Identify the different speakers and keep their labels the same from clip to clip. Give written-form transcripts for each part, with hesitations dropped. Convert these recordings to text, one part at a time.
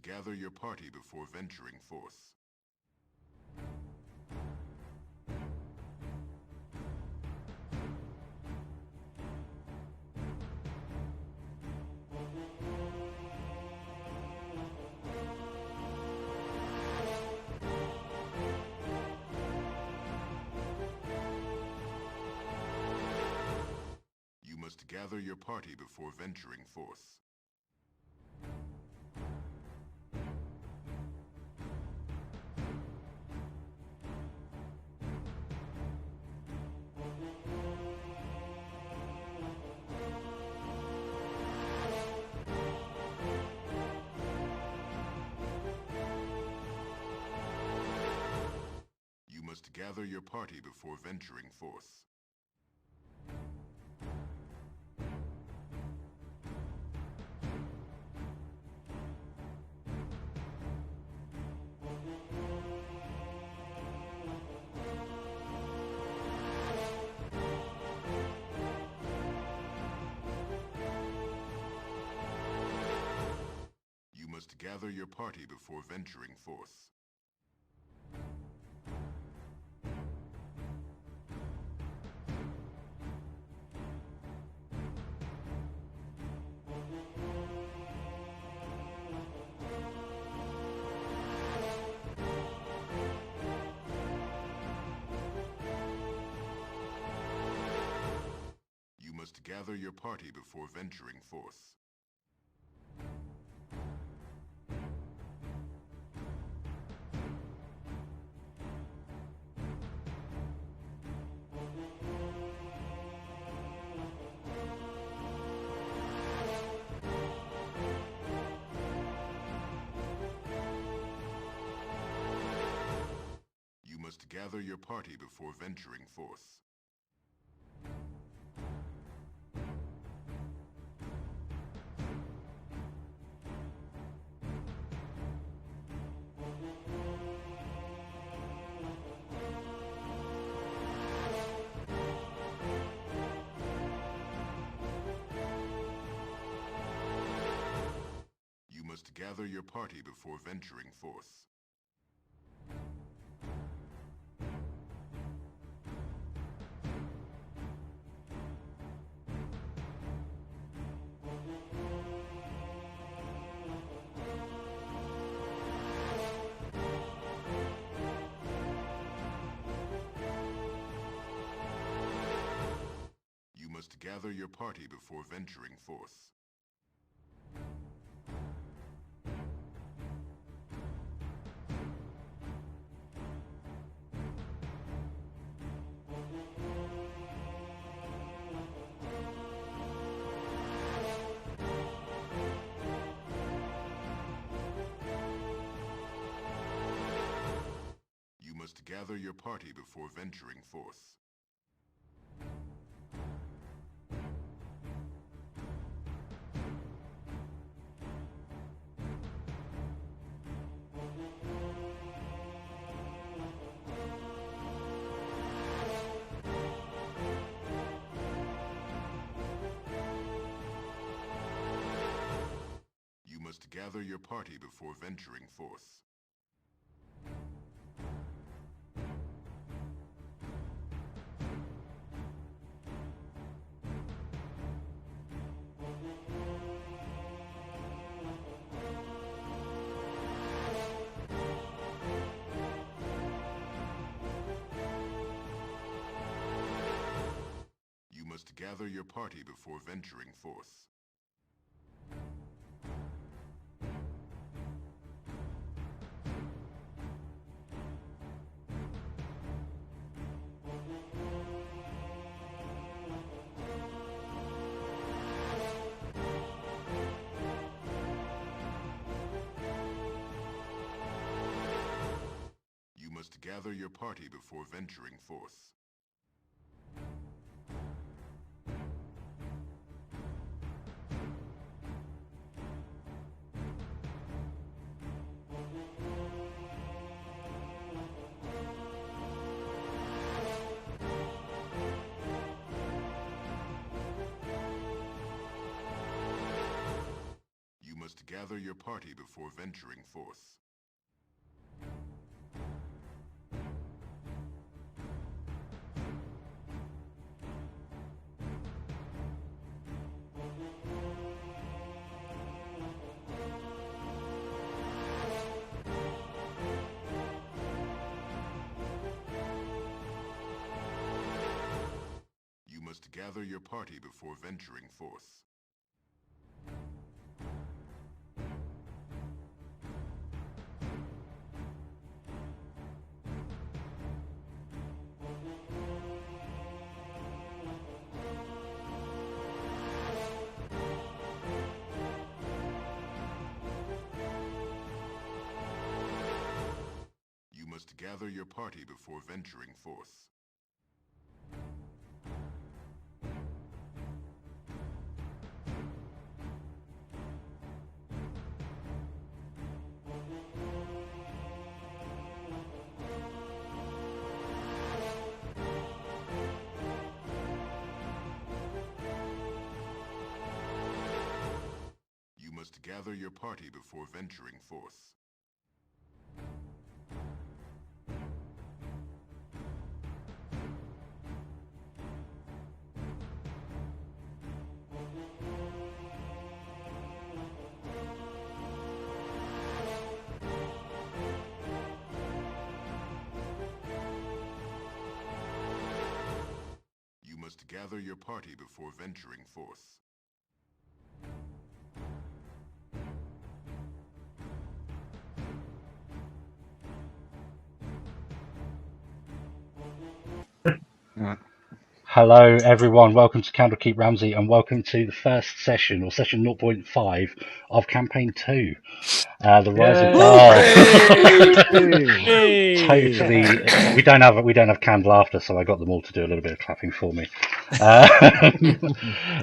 Speaker 1: gather your party before venturing forth. You must gather your party before venturing forth. You must gather your party before venturing forth. You must gather your party before venturing forth. You must gather your party before venturing forth. You must gather your party before venturing forth. You must gather your party before venturing forth. You must gather your party before venturing forth. You must gather your party before venturing forth. You must gather your party before venturing forth. You must gather your party before venturing forth. You must gather your party before venturing forth. You must gather gather your party before venturing forth. You must gather your party before venturing forth. You must gather your party before venturing forth. You must gather your party before venturing forth. You must gather your party before venturing forth.
Speaker 2: Hello everyone, welcome to Candlekeep Ramsey and welcome to the first session, or session 0.5 of campaign 2, the Rise of Bhaal. Totally, we don't have canned laughter, so I got them all to do a little bit of clapping for me.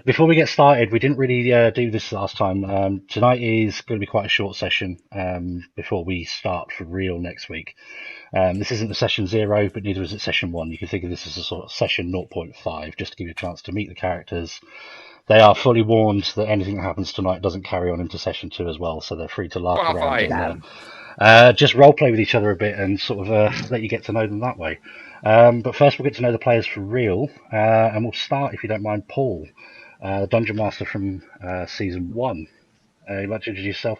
Speaker 2: Before we get started, we didn't really do this last time. Tonight is going to be quite a short session before we start for real next week. This isn't a session 0, but neither is it session 1. You can think of this as a sort of session 0.5, just to give you a chance to meet the characters. They are fully warned that anything that happens tonight doesn't carry on into session 2 as well, so they're free to laugh around and just roleplay with each other a bit and sort of let you get to know them that way. But first we'll get to know the players for real, and we'll start, if you don't mind, Paul, the Dungeon Master from Season 1. You'd like to introduce yourself?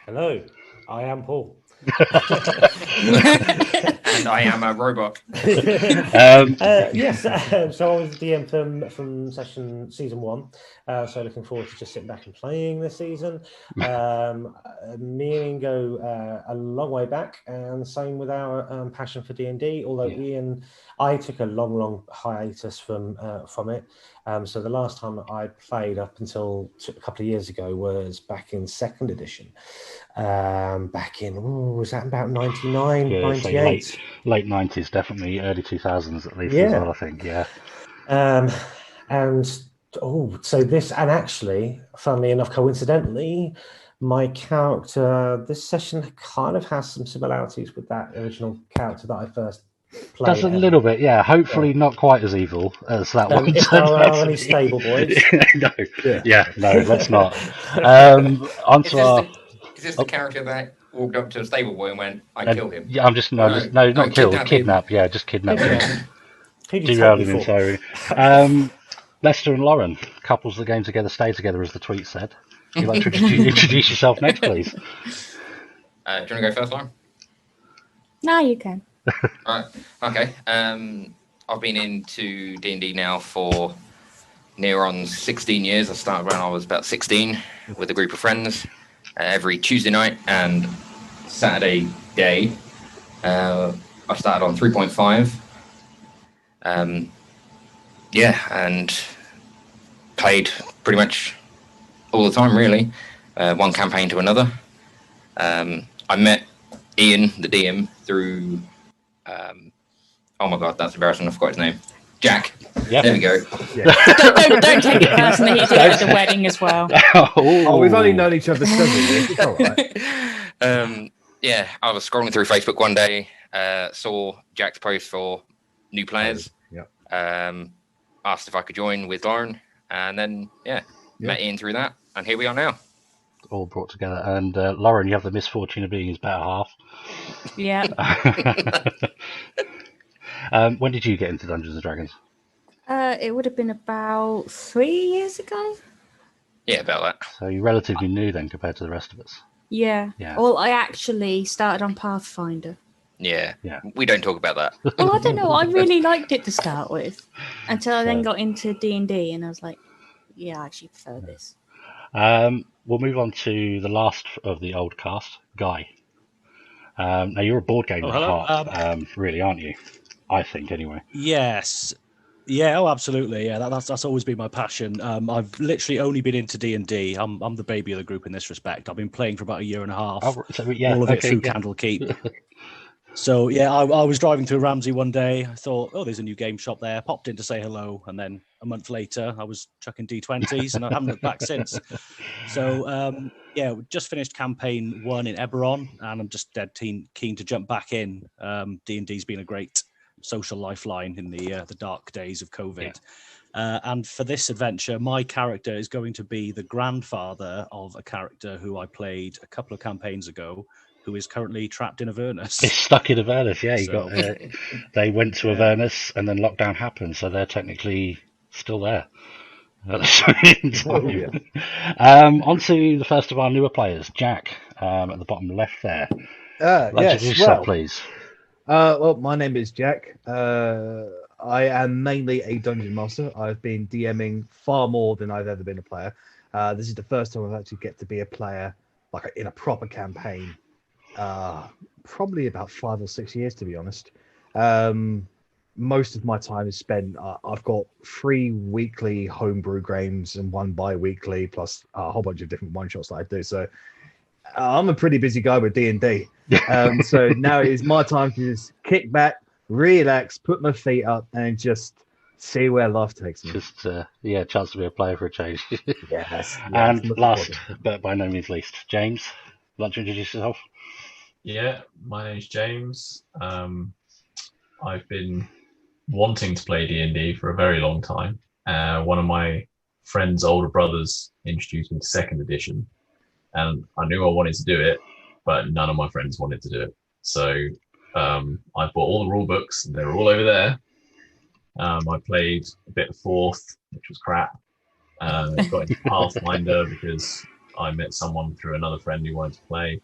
Speaker 3: Hello, I am Paul.
Speaker 4: And I am a robot.
Speaker 3: Yes, so I was the DM from season 1. So looking forward to just sitting back and playing this season. Me and Ian go a long way back, and same with our passion for D&D. Although I took a long hiatus from it. So the last time I played up until a couple of years ago was back in 2nd edition. Back in, was that about 99, 98?
Speaker 2: Late 90s, definitely early 2000s at least as well, I think,
Speaker 3: So this, and actually, funnily enough, coincidentally, my character, this session kind of has some similarities with that original character that I first played.
Speaker 2: Does a little bit, hopefully not quite as evil as that one.
Speaker 3: If there are any stable boys.
Speaker 2: No, let's not.
Speaker 4: Is this the character that walked up to a stable boy and went, "I killed him"?
Speaker 2: Yeah, not kill, kidnap. Yeah, just kidnap him. Derailed him entirely. Lester and Lauren, couples that game together stay together, as the tweet said. You'd like to introduce yourself next, please?
Speaker 4: Do you want to go first, Lauren?
Speaker 5: No, you can.
Speaker 4: Right. Okay. I've been into D&D now for near on 16 years. I started when I was about 16 with a group of friends. Every Tuesday night and Saturday day, I started on 3.5. And played pretty much all the time, really. One campaign to another. I met Ian, the DM, through... oh my God, that's embarrassing. I forgot his name. Jack. Yep. There we go.
Speaker 5: Yeah. don't take it personally. He did it at the wedding as well.
Speaker 6: We've only known each other 7 years. It's all right.
Speaker 4: I was scrolling through Facebook one day, saw Jack's post for new players. Asked if I could join with Lauren, and then met Ian through that, and here we are now.
Speaker 2: all brought together. And Lauren, you have the misfortune of being his better half.
Speaker 5: Yeah.
Speaker 2: When did you get into Dungeons and Dragons?
Speaker 5: It would have been about 3 years ago.
Speaker 4: Yeah, about that.
Speaker 2: So you're relatively new then compared to the rest of us.
Speaker 5: Yeah.
Speaker 2: Yeah.
Speaker 5: Well, I actually started on Pathfinder.
Speaker 4: Yeah.
Speaker 2: Yeah.
Speaker 4: We don't talk about that.
Speaker 5: Well, I don't know. I really liked it to start with, until I then
Speaker 2: So-
Speaker 5: got into D&D, and I was like, yeah, I actually prefer this.
Speaker 2: We'll move on to the last of the old cast, Guy. Now you're a board gamer at
Speaker 7: hello.
Speaker 2: heart, really, aren't you? I think, anyway.
Speaker 7: Yes. Yeah. Oh, absolutely. Yeah. That's always been my passion. I've literally only been into D&D. I'm the baby of the group in this respect. I've been playing for about a year and a half.
Speaker 2: Oh, so, yeah,
Speaker 7: all of it
Speaker 2: okay,
Speaker 7: through
Speaker 2: yeah.
Speaker 7: Candlekeep. So yeah, I was driving through Ramsey one day. I thought, oh, there's a new game shop there. Popped in to say hello, and then a month later, I was chucking D20s, and I haven't looked back since. So yeah, we just finished campaign 1 in Eberron, and I'm just dead keen to jump back in. D&D's been a great social lifeline in the dark days of COVID. And for this adventure, my character is going to be the grandfather of a character who I played a couple of campaigns ago, who is currently trapped in Avernus.
Speaker 2: It's stuck in Avernus, yeah. You
Speaker 7: So-
Speaker 2: got. They went to Avernus, and then lockdown happened, so they're technically still there. At the same time. On to the first of our newer players, Jack, at the bottom left there. Introduce yourself, please.
Speaker 6: Well, my name is Jack. I am mainly a dungeon master. I've been DMing far more than I've ever been a player. This is the first time I've actually get to be a player, like in a proper campaign. Probably about 5 or 6 years, to be honest. Most of my time is spent. I've got 3 weekly homebrew games and 1 bi-weekly, plus a whole bunch of different one shots that I do. So I'm a pretty busy guy with D&D. So now it is my time to just kick back, relax, put my feet up, and just see where life takes me.
Speaker 2: Just, chance to be a player for a change.
Speaker 6: Yes.
Speaker 2: And last, but by no means least, James, would you like to introduce yourself?
Speaker 8: Yeah, my name's James. I've been wanting to play D&D for a very long time. One of my friend's older brothers introduced me to 2nd edition, and I knew I wanted to do it, but none of my friends wanted to do it. So I bought all the rule books, and they were all over there. I played a bit of 4th, which was crap. Got into Pathfinder because I met someone through another friend who wanted to play.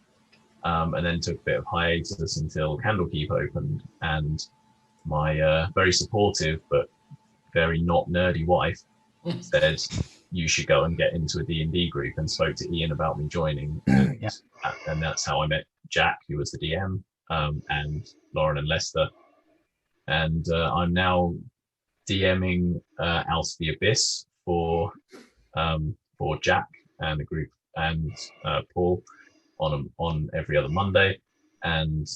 Speaker 8: And then took a bit of hiatus until Candlekeep opened, and my very supportive but very not nerdy wife said you should go and get into a D&D group, and spoke to Ian about me joining, and that's how I met Jack, who was the DM, and Lauren and Lester, and I'm now DMing Out of the Abyss for Jack and the group, and Paul on every other Monday, and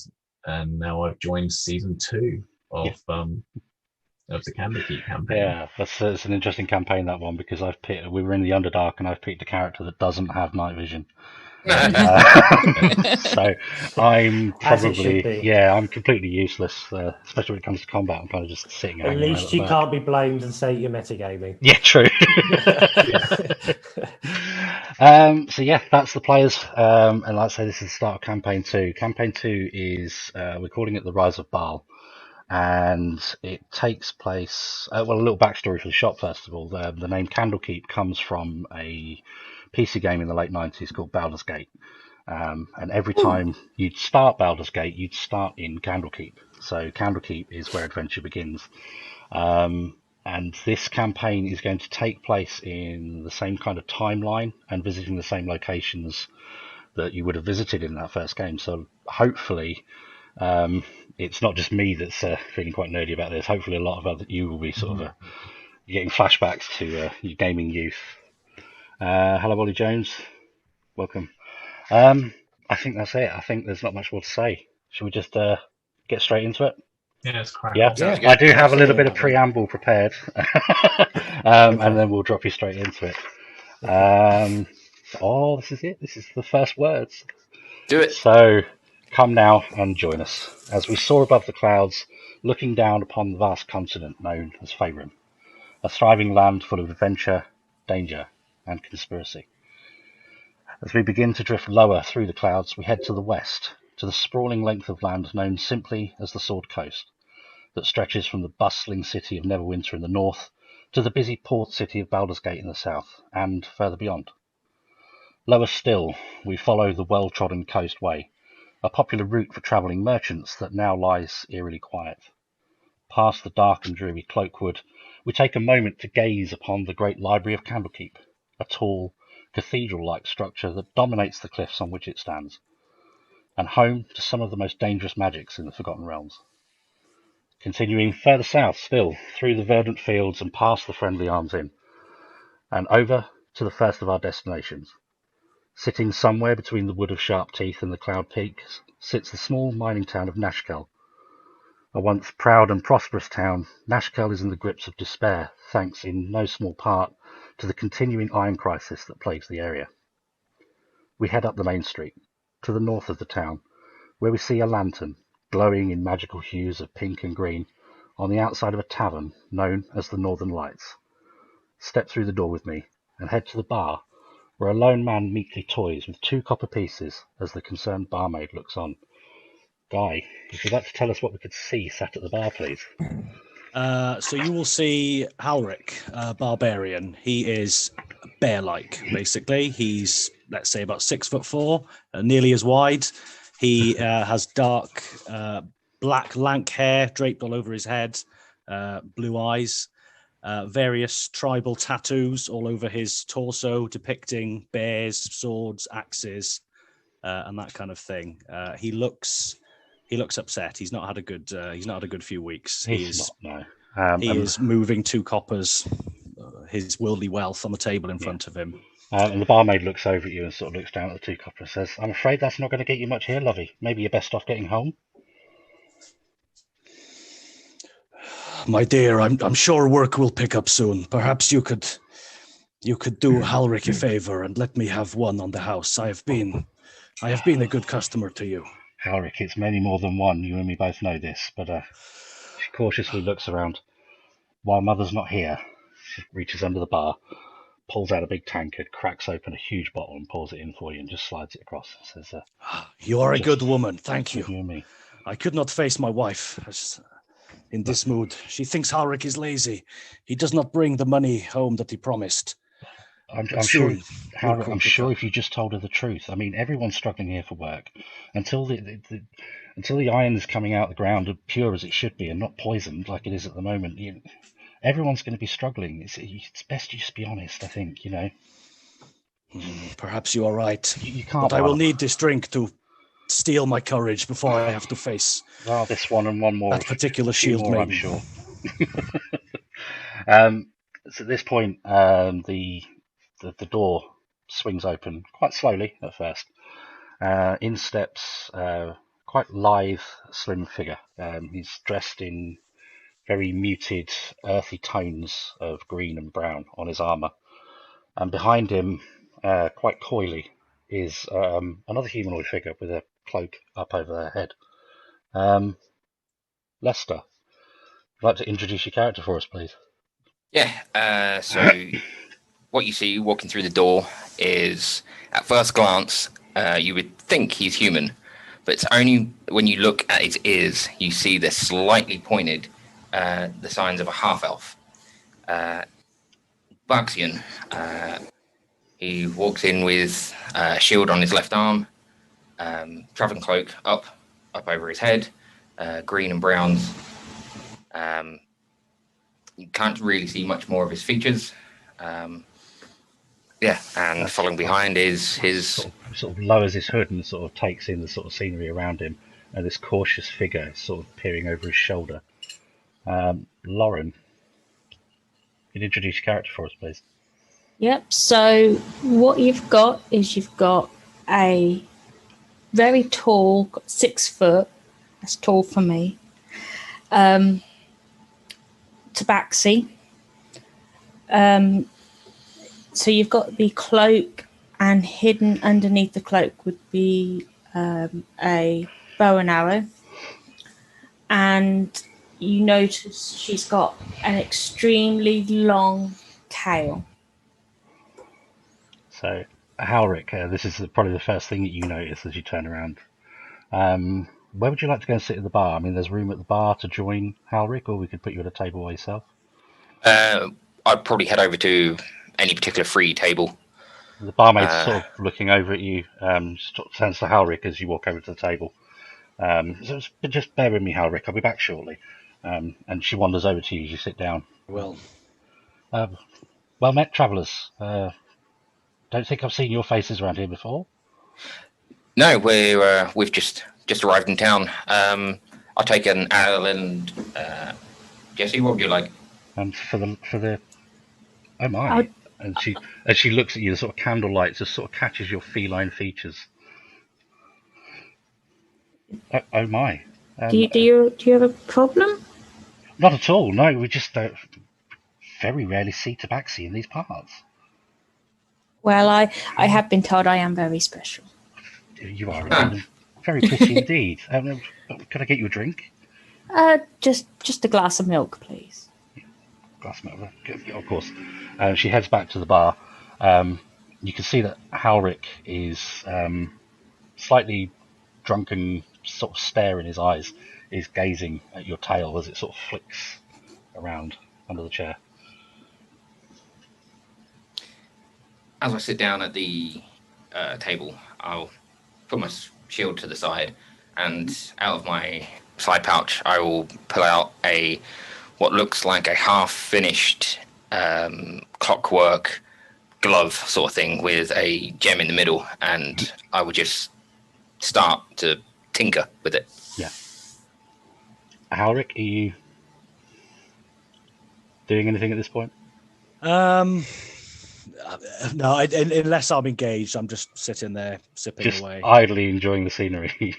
Speaker 8: now I've joined season 2 of the Candlekeep campaign.
Speaker 2: Yeah, it's an interesting campaign, that one, because we were in the Underdark, and I've picked a character that doesn't have night vision. So I'm probably I'm completely useless, especially when it comes to combat. I'm kind of just sitting.
Speaker 3: At least you can't be blamed and say you're metagaming.
Speaker 2: Yeah, true. So yeah, that's the players, and like I say, this is the start of campaign 2. Campaign 2 is we're calling it the Rise of Bhaal, and it takes place. A little backstory for the shop first of all. The name Candlekeep comes from a PC game in the late 90s called Baldur's Gate, and every time you'd start Baldur's Gate, you'd start in Candlekeep. So Candlekeep is where adventure begins. And this campaign is going to take place in the same kind of timeline and visiting the same locations that you would have visited in that first game. So hopefully, it's not just me that's feeling quite nerdy about this. Hopefully, a lot of you will be sort of getting flashbacks to your gaming youth. Hello, Ollie Jones. Welcome. I think that's it. I think there's not much more to say. Should we just get straight into it?
Speaker 8: Yeah, it's crap.
Speaker 2: Yeah, I do have a little bit of preamble prepared, and then we'll drop you straight into it. This is it. This is the first words.
Speaker 4: Do it.
Speaker 2: So, come now and join us as we soar above the clouds, looking down upon the vast continent known as Faerun, a thriving land full of adventure, danger, and conspiracy. As we begin to drift lower through the clouds, we head to the west, to the sprawling length of land known simply as the Sword Coast, that stretches from the bustling city of Neverwinter in the north to the busy port city of Baldur's Gate in the south, and further beyond. Lower still, we follow the well-trodden coast way, a popular route for travelling merchants that now lies eerily quiet. Past the dark and dreary Cloakwood, we take a moment to gaze upon the great Library of Candlekeep, a tall, cathedral-like structure that dominates the cliffs on which it stands, and home to some of the most dangerous magics in the Forgotten Realms. Continuing further south still, through the verdant fields and past the friendly Arms Inn, and over to the first of our destinations. Sitting somewhere between the Wood of Sharp Teeth and the Cloud Peaks sits the small mining town of Nashkel. A once proud and prosperous town, Nashkel is in the grips of despair, thanks in no small part to the continuing iron crisis that plagues the area. We head up the main street, to the north of the town, where we see a lantern, glowing in magical hues of pink and green, on the outside of a tavern known as the Northern Lights. Step through the door with me, and head to the bar, where a lone man meekly toys with 2 copper pieces as the concerned barmaid looks on. Guy, would you like to tell us what we could see sat at the bar, please?
Speaker 7: So you will see Halric, barbarian. He is bear-like, basically. He's, let's say, about 6'4", nearly as wide. He has dark, black, lank hair draped all over his head, blue eyes, various tribal tattoos all over his torso, depicting bears, swords, axes, and that kind of thing. He looks upset. He's not had a good few weeks. He is moving 2 coppers, his worldly wealth, on the table in front of him.
Speaker 2: And the barmaid looks over at you and sort of looks down at the 2 coppers and says, "I'm afraid that's not going to get you much here, lovey. Maybe you're best off getting home."
Speaker 7: My dear, I'm sure work will pick up soon. Perhaps you could do Halric a favor and let me have one on the house. I have been a good customer to you.
Speaker 2: Halric, it's many more than one. You and me both know this, but she cautiously looks around. While Mother's not here, she reaches under the bar, pulls out a big tankard, cracks open a huge bottle and pours it in for you and just slides it across. Says,
Speaker 7: "You are a good woman. Thank you.
Speaker 2: You and me.
Speaker 7: I could not face my wife in this mood. She thinks Halric is lazy. He does not bring the money home that he promised."
Speaker 2: I'm sure if you just told her the truth. I mean, everyone's struggling here for work. Until the iron is coming out of the ground pure as it should be and not poisoned like it is at the moment, everyone's going to be struggling. It's best you just be honest, I think,
Speaker 7: Perhaps you are right.
Speaker 2: You can't.
Speaker 7: But I will need this drink to steel my courage before I have to face
Speaker 2: this one and one more.
Speaker 7: That particular shield maiden.
Speaker 2: I'm sure. So at this point, the door swings open quite slowly at first. In steps quite lithe, slim figure. He's dressed in very muted, earthy tones of green and brown on his armour. And behind him, quite coyly, is another humanoid figure with a cloak up over their head. Lester, would you like to introduce your character for us, please?
Speaker 4: Yeah, so what you see walking through the door is, at first glance, you would think he's human, but it's only when you look at his ears, you see they're slightly pointed, the signs of a half-elf. Buxian, he walks in with a shield on his left arm, traveling cloak up over his head, green and browns. You can't really see much more of his features. And following behind is his...
Speaker 2: Sort of lowers his hood and sort of takes in the sort of scenery around him, and this cautious figure is sort of peering over his shoulder. Lauren, can you introduce your character for us, please?
Speaker 5: Yep, so what you've got a very tall, 6 foot, that's tall for me, tabaxi. So you've got the cloak, and hidden underneath the cloak would be a bow and arrow. And you notice she's got an extremely long tail.
Speaker 2: So Halric, this is probably the first thing that you notice as you turn around. Where would you like to go and sit at the bar? I mean, there's room at the bar to join Halric, or we could put you at a table by yourself.
Speaker 4: I'd probably head over to any particular free table.
Speaker 2: The barmaid's sort of looking over at you, turns to Halric as you walk over to the table. Just bear with me, Halric. I'll be back shortly. And she wanders over to you as you sit down.
Speaker 7: Well,
Speaker 2: Well met, travellers. Don't think I've seen your faces around here before.
Speaker 4: No, we've just arrived in town. I'll take an ale and Jesse, what would you like?
Speaker 2: And for the oh my! And she looks at you. The sort of candlelight just sort of catches your feline features. Oh my!
Speaker 5: Do you have a problem?
Speaker 2: Not at all. No, we just very rarely see tabaxi in these parts.
Speaker 5: Well, I have been told I am very special.
Speaker 2: You are indeed. Very pretty indeed. Could I get you a drink?
Speaker 5: Just a glass of milk, please.
Speaker 2: Glass of milk, of course. She heads back to the bar. You can see that Halric is slightly drunken, sort of stare in his eyes, is gazing at your tail as it sort of flicks around under the chair.
Speaker 4: As I sit down at the table, I'll put my shield to the side, and out of my side pouch, I will pull out what looks like a half-finished clockwork glove sort of thing with a gem in the middle, and I would just start to tinker with it.
Speaker 2: Yeah. Halric, are you doing anything at this point?
Speaker 7: No, unless I'm engaged, I'm just sitting there sipping
Speaker 2: just
Speaker 7: away,
Speaker 2: idly enjoying the scenery.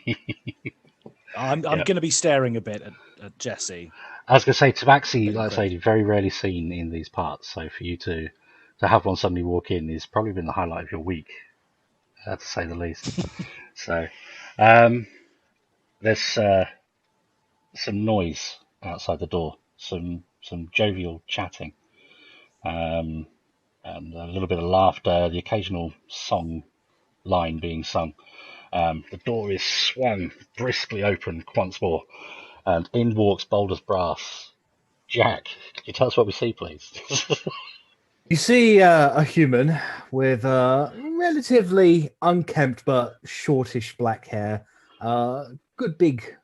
Speaker 7: I'm going to be staring a bit at Jesse.
Speaker 2: I was going to say, tabaxi, like I say, very rarely seen in these parts. So for you to have one suddenly walk in is probably been the highlight of your week, to say the least. So there's some noise outside the door, some jovial chatting, and a little bit of laughter, the occasional song line being sung. The door is swung briskly open once more, and in walks bold as brass. Jack, can you tell us what we see, please?
Speaker 6: You see a human with relatively unkempt but shortish black hair, good big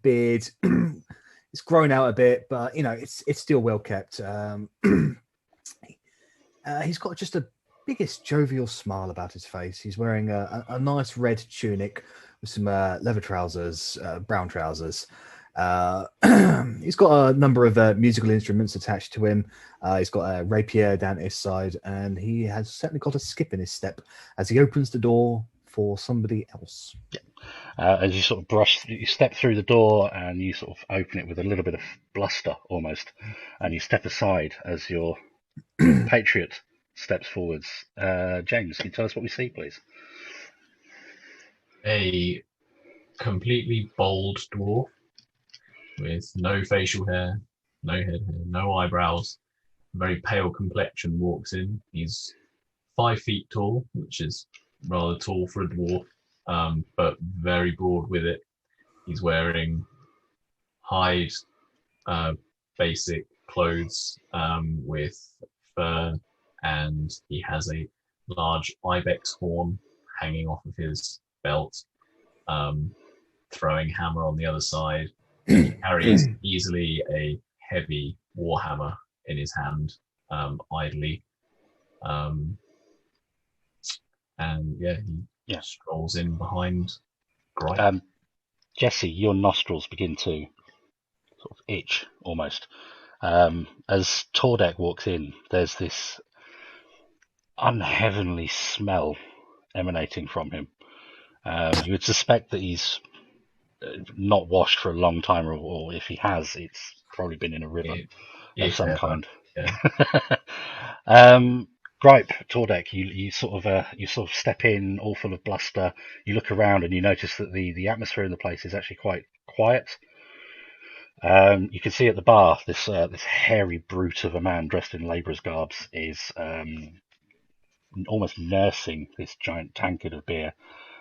Speaker 6: beard. It's grown out a bit, but it's still well kept. He's got just the biggest jovial smile about his face. He's wearing a nice red tunic with some leather trousers, brown trousers. He's got a number of musical instruments attached to him. He's got a rapier down his side, and he has certainly got a skip in his step as he opens the door for somebody else.
Speaker 2: As you sort of you step through the door and you sort of open it with a little bit of bluster almost, and you step aside as your patriot steps forwards. James, can you tell us what we see, please?
Speaker 8: A completely bald dwarf with no facial hair, no head hair, no eyebrows, very pale complexion walks in. He's 5 feet tall, which is rather tall for a dwarf, but very broad with it. He's wearing hide basic clothes with fur, and he has a large ibex horn hanging off of his belt, throwing hammer on the other side. He carries easily a heavy warhammer in his hand, idly. And he strolls in behind Gripe.
Speaker 2: Jesse, your nostrils begin to sort of itch almost. As Tordek walks in, there's this unheavenly smell emanating from him. You would suspect that he's not washed for a long time, or if he has, it's probably been in a river of some kind.
Speaker 8: Yeah.
Speaker 2: Gripe, Tordek, you sort of step in, all full of bluster. You look around and you notice that the atmosphere in the place is actually quite quiet. You can see at the bar this hairy brute of a man dressed in labourer's garbs is almost nursing this giant tankard of beer.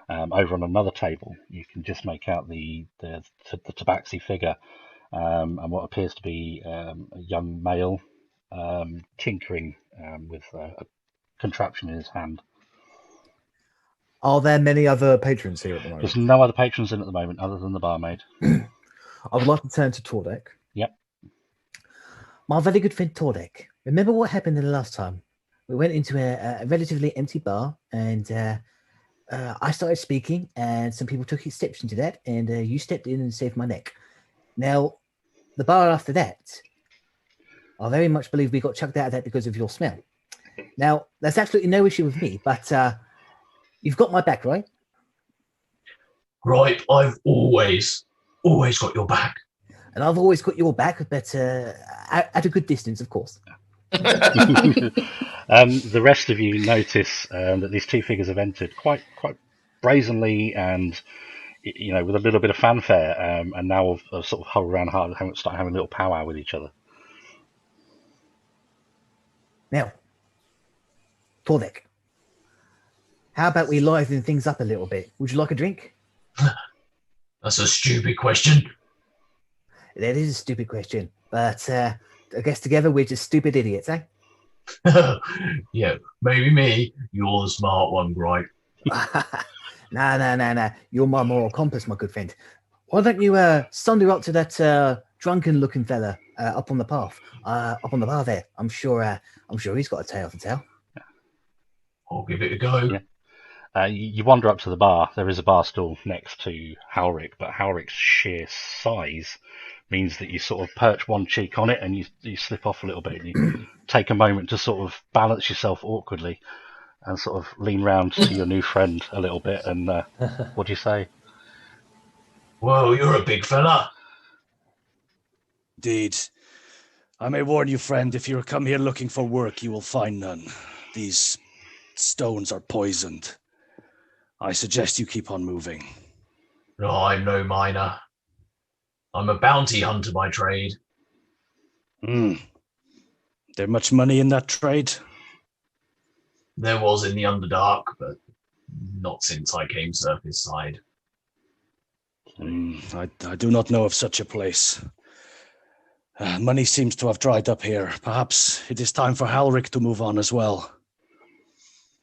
Speaker 2: Over on another table, you can just make out the tabaxi figure, and what appears to be a young male tinkering with a contraption in his hand.
Speaker 6: Are there many other patrons here at the moment?
Speaker 2: There's no other patrons in at the moment other than the barmaid.
Speaker 6: I would like to turn to Tordek.
Speaker 2: Yep.
Speaker 6: My very good friend Tordek. Remember what happened the last time? We went into a relatively empty bar, and I started speaking, and some people took exception to that, and you stepped in and saved my neck. Now, the bar after that, I very much believe we got chucked out of that because of your smell. Now, that's absolutely no issue with me, but you've got my back, right?
Speaker 8: Right, I've always got your back.
Speaker 6: And I've always got your back, but at a good distance, of course.
Speaker 2: The rest of you notice that these two figures have entered quite brazenly and, you know, with a little bit of fanfare, and now have sort of huddled around and start having a little powwow with each other.
Speaker 6: Now, Tordek, how about we liven things up a little bit? Would you like a drink?
Speaker 8: That's a stupid question.
Speaker 6: That is a stupid question, but I guess together we're just stupid idiots, eh?
Speaker 8: Yeah, maybe me. You're the smart one, right?
Speaker 6: No. You're my moral compass, my good friend. Why don't you sunder up to that drunken-looking fella up on the path, up on the bar there? I'm sure he's got a tale to tell.
Speaker 8: I'll give it a go.
Speaker 2: Yeah. You wander up to the bar. There is a bar stool next to Halric, but Halric's sheer size means that you sort of perch one cheek on it and you slip off a little bit. And you take a moment to sort of balance yourself awkwardly and sort of lean round to your new friend a little bit. And what do you say?
Speaker 8: Well, you're a big fella.
Speaker 7: Indeed. I may warn you, friend, if you come here looking for work, you will find none. These stones are poisoned. I suggest you keep on moving.
Speaker 8: No, I'm no miner. I'm a bounty hunter by trade.
Speaker 7: There much money in that trade?
Speaker 8: There was in the Underdark, but not since I came surface side.
Speaker 7: I do not know of such a place. Money seems to have dried up here. Perhaps it is time for Halric to move on as well.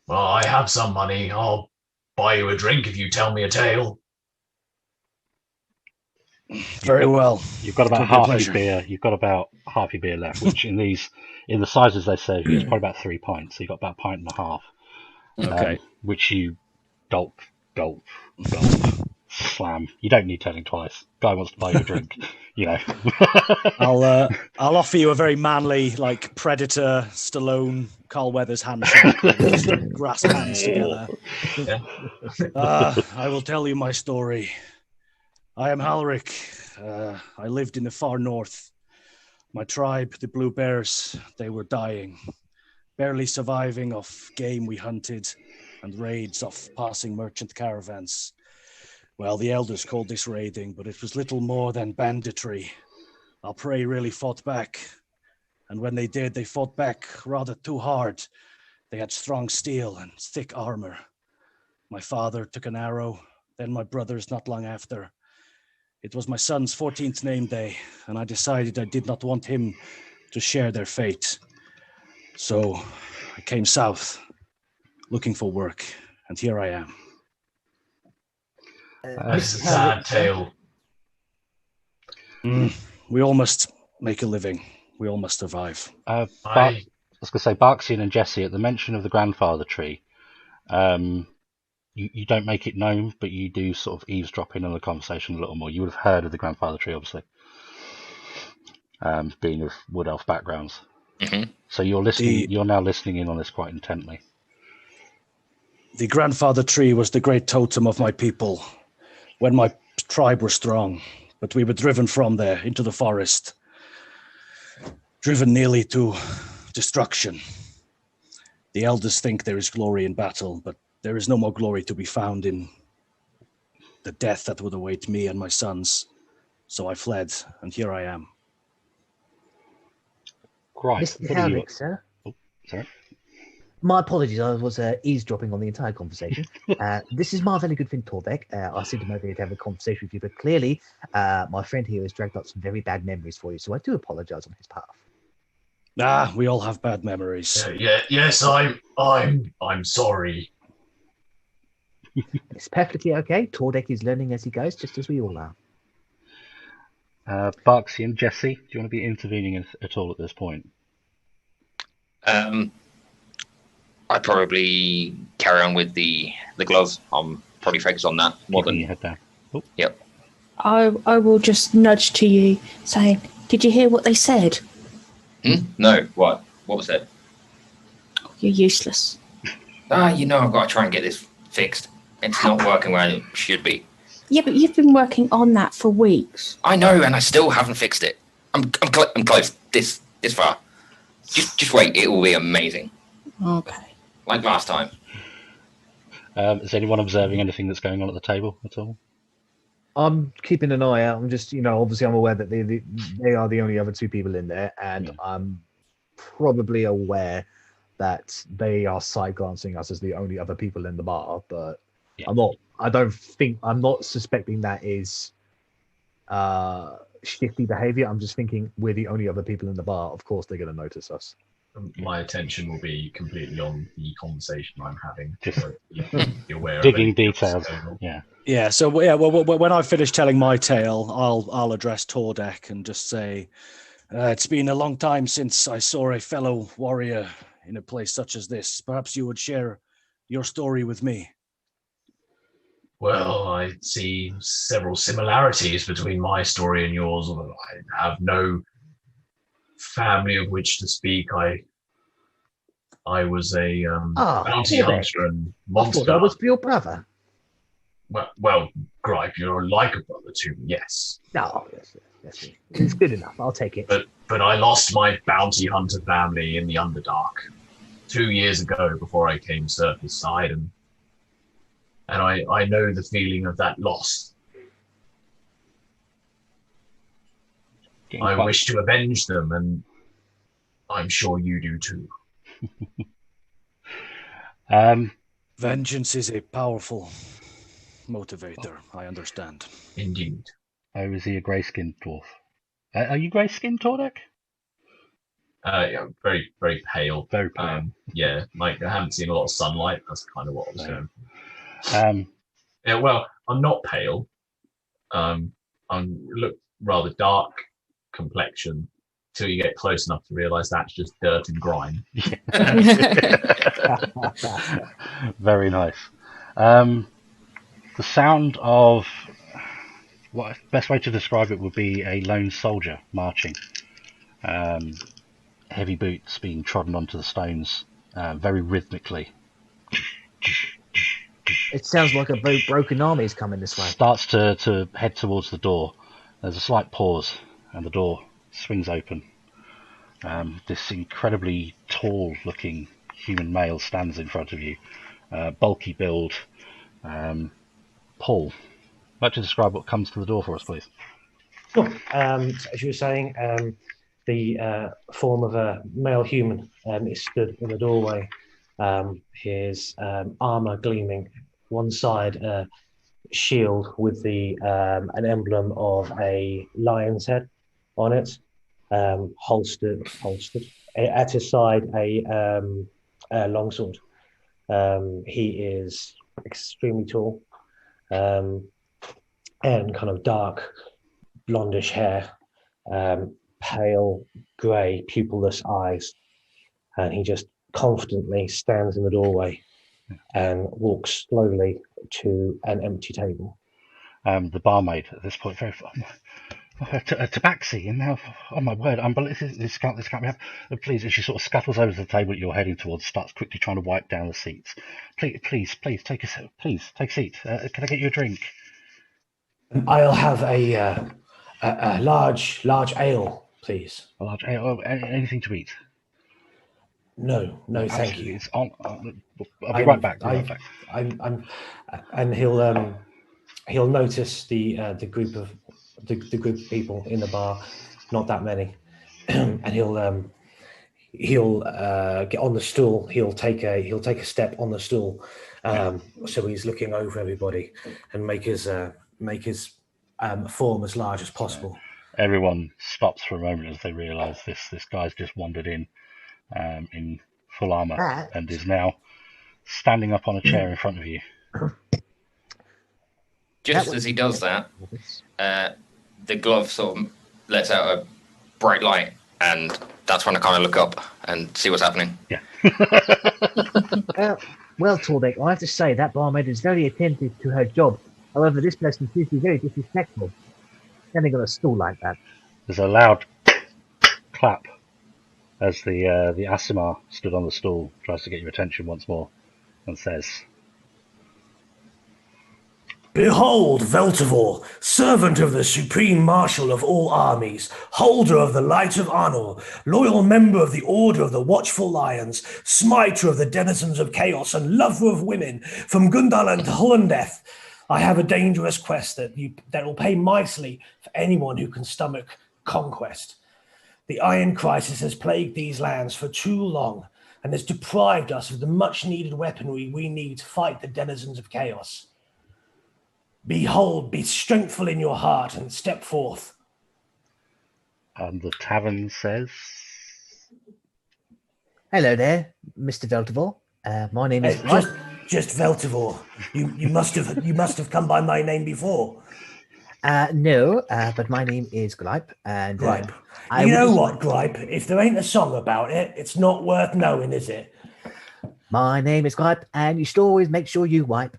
Speaker 8: Well, I have some money. I'll buy you a drink if you tell me a tale.
Speaker 7: Very well.
Speaker 2: You've got about half your beer. You've got about half your beer left, which in the sizes they serve you, it's probably about 3 pints. So you've got about a pint and a half.
Speaker 7: Okay.
Speaker 2: Which you gulp, slam. You don't need telling twice. Guy wants to buy you a drink, you know.
Speaker 7: I'll offer you a very manly, like Predator, Stallone, Carl Weathers handshake. Just grasp hands together. I will tell you my story. I am Halric. I lived in the far north. My tribe, the Blue Bears, they were dying, barely surviving off game we hunted and raids off passing merchant caravans. Well, the elders called this raiding, but it was little more than banditry. Our prey really fought back. And when they did, they fought back rather too hard. They had strong steel and thick armor. My father took an arrow, then my brothers not long after. It was my son's 14th name day, and I decided I did not want him to share their fate. So I came south, looking for work, and here I am.
Speaker 8: It's a sad tale.
Speaker 7: We all must make a living. We all must survive.
Speaker 2: I was going to say, Barksian and Jesse, at the mention of the grandfather tree, you don't make it known, but you do sort of eavesdrop in on the conversation a little more. You would have heard of the grandfather tree, obviously, being of wood elf backgrounds.
Speaker 4: Mm-hmm.
Speaker 2: So you're listening. You're now listening in on this quite intently.
Speaker 7: The grandfather tree was the great totem of my people when my tribe were strong, but we were driven from there into the forest, driven nearly to destruction. The elders think there is glory in battle, but there is no more glory to be found in the death that would await me and my sons. So I fled, and here I am.
Speaker 2: Right.
Speaker 6: Mr. Halric, sir.
Speaker 2: Oh, sorry.
Speaker 6: My apologies, I was eavesdropping on the entire conversation. This is my very good friend Torbeck. I sent him over here to have a conversation with you, but clearly my friend here has dragged up some very bad memories for you, so I do apologize on his behalf.
Speaker 7: Ah, we all have bad memories.
Speaker 8: Yes, I'm sorry.
Speaker 6: It's perfectly okay. Torbeck is learning as he goes, just as we all are.
Speaker 2: Barksy and Jesse, do you want to be intervening at all at this point?
Speaker 4: I'd probably carry on with the gloves. I'm probably focused on that more
Speaker 2: Keeping
Speaker 4: than.
Speaker 2: your head down. Oh.
Speaker 4: Yep.
Speaker 5: I will just nudge to you, saying, "Did you hear what they said?"
Speaker 4: No. What? What was that?
Speaker 5: You're useless.
Speaker 4: I've got to try and get this fixed. It's not working where it should be.
Speaker 5: Yeah, but you've been working on that for weeks.
Speaker 4: I know, and I still haven't fixed it. I'm close. This far. Just wait. It will be amazing.
Speaker 5: Okay.
Speaker 4: Like last time.
Speaker 2: Is anyone observing anything that's going on at the table at all?
Speaker 6: I'm keeping an eye out. I'm just, obviously I'm aware that they are the only other two people in there, and I'm probably aware that they are side glancing us as the only other people in the bar, but I'm not suspecting that is shifty behavior. I'm just thinking we're the only other people in the bar. Of course they're going to notice us.
Speaker 8: My attention will be completely on the conversation I'm having.
Speaker 2: Just
Speaker 8: be aware
Speaker 2: digging
Speaker 8: of anything else
Speaker 2: details.
Speaker 8: going on.
Speaker 2: Yeah.
Speaker 7: Yeah, so yeah, well, when I finish telling my tale, I'll address Tordek and just say, it's been a long time since I saw a fellow warrior in a place such as this. Perhaps you would share your story with me.
Speaker 8: Well, I see several similarities between my story and yours, although I have no family of which to speak. I was a bounty hunter and monster.
Speaker 6: I thought I was your brother.
Speaker 8: Well, Gripe, you're like a brother to me, yes.
Speaker 6: No, yes. It's good enough. I'll take it.
Speaker 8: But I lost my bounty hunter family in the Underdark 2 years ago before I came surface side, and I know the feeling of that loss. I wish to avenge them, and I'm sure you do too.
Speaker 7: Vengeance is a powerful motivator, I understand.
Speaker 8: Indeed.
Speaker 2: Oh, is he a grey-skinned dwarf? Are you grey-skinned, Tordek?
Speaker 8: Yeah, very, very pale.
Speaker 2: Very pale.
Speaker 8: Yeah, like I haven't seen a lot of sunlight. That's kind of what I was going
Speaker 2: for.
Speaker 8: Yeah, well, I'm not pale. I look rather dark complexion till you get close enough to realise that's just dirt and grime.
Speaker 2: Very nice. The sound of what best way to describe it would be a lone soldier marching. Heavy boots being trodden onto the stones very rhythmically.
Speaker 6: It sounds like a broken army is coming this way.
Speaker 2: Starts to head towards the door. There's a slight pause, and the door swings open. This incredibly tall-looking human male stands in front of you. Bulky build. Paul, would like to describe what comes to the door for us, please?
Speaker 3: Sure. As you were saying, the form of a male human is stood in the doorway. His armor gleaming. One side, shield with an emblem of a lion's head on it, holstered. At his side, a longsword. He is extremely tall, and kind of dark blondish hair, pale grey pupilless eyes, and he just confidently stands in the doorway and walks slowly to an empty table.
Speaker 2: The barmaid at this point, very tabaxi, and now, oh my word, this can't be happening. Please, and she sort of scuttles over to the table that you're heading towards, starts quickly trying to wipe down the seats. Please, take a seat. Can I get you a drink?
Speaker 3: I'll have a large ale, please.
Speaker 2: A large ale. Anything to eat?
Speaker 3: No, thank you.
Speaker 2: It's on. I'll be right back.
Speaker 3: And he'll notice the group of people in the bar, not that many, and he'll get on the stool. He'll take a step on the stool, so he's looking over everybody, and make his form as large as possible.
Speaker 2: Everyone stops for a moment as they realise this guy's just wandered in full armour and is now standing up on a chair in front of you.
Speaker 4: Just as he does that, the glove sort of lets out a bright light, and that's when I kind of look up and see what's happening.
Speaker 2: Yeah.
Speaker 9: Well, Torbeck, I have to say that barmaid is very attentive to her job. However, this person seems to be very disrespectful, standing on a stool like that.
Speaker 2: There's a loud clap as the Asimar stood on the stool, tries to get your attention once more, and says,
Speaker 10: "Behold, Veltivor, servant of the Supreme Marshal of all armies, holder of the Light of Honor, loyal member of the Order of the Watchful Lions, smiter of the denizens of chaos, and lover of women, from Gundaland to Hollendeth. I have a dangerous quest that will pay mightily for anyone who can stomach conquest. The Iron Crisis has plagued these lands for too long, and has deprived us of the much-needed weaponry we need to fight the denizens of chaos. Behold, be strengthful in your heart and step forth."
Speaker 2: and the tavern says,
Speaker 9: Hello there, Mr. Veltivor. My name is
Speaker 10: Just Veltivor. You must have come by my name before.
Speaker 9: No, but my name is Gripe, and
Speaker 10: Gripe. You know what, Gripe? If there ain't a song about it, it's not worth knowing, is it?
Speaker 9: My name is Gripe, and you should always make sure you wipe.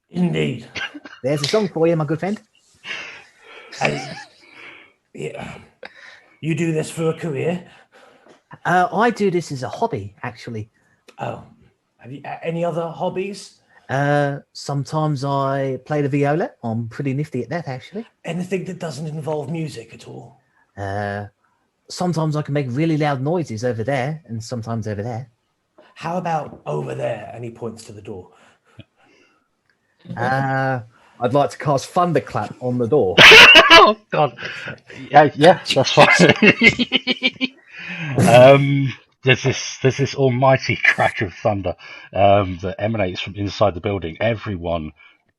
Speaker 10: Indeed.
Speaker 9: There's a song for you, my good friend.
Speaker 10: Yeah. You do this for a career?
Speaker 9: I do this as a hobby, actually.
Speaker 10: Oh, have you any other hobbies?
Speaker 9: Sometimes I play the viola. I'm pretty nifty at that, actually.
Speaker 10: Anything that doesn't involve music at all?
Speaker 9: Sometimes I can make really loud noises over there, and sometimes over there.
Speaker 10: How about over there? And he points to the door.
Speaker 6: I'd like to cast Thunderclap on the door.
Speaker 2: "Oh God, yeah, that's fine." There's this almighty crack of thunder that emanates from inside the building. Everyone